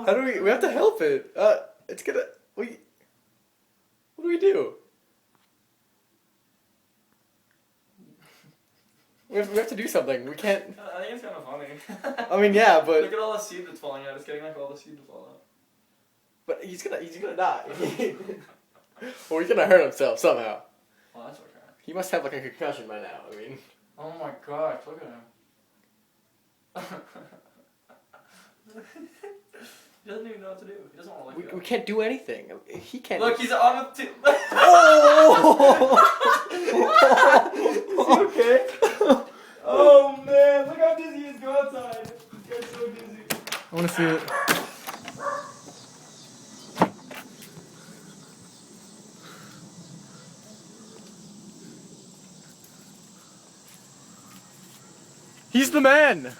How do we have to help it. It's gonna, what do we do? We have to do something. We can't. I think it's kind of funny. I mean, yeah, but. Look at all the seed that's falling out. It's getting like all the seed to fall out. But he's gonna die. Or he's gonna hurt himself somehow. Well, that's okay. He must have like a concussion by now. I mean. Oh my gosh, look at him. He doesn't even know what to do. He doesn't want to let go. We can't do anything. He can't. Look, he's on the Oh! Is he okay? Oh man, look how dizzy he is. Go outside. This guy's so dizzy. I want to see it. He's the man!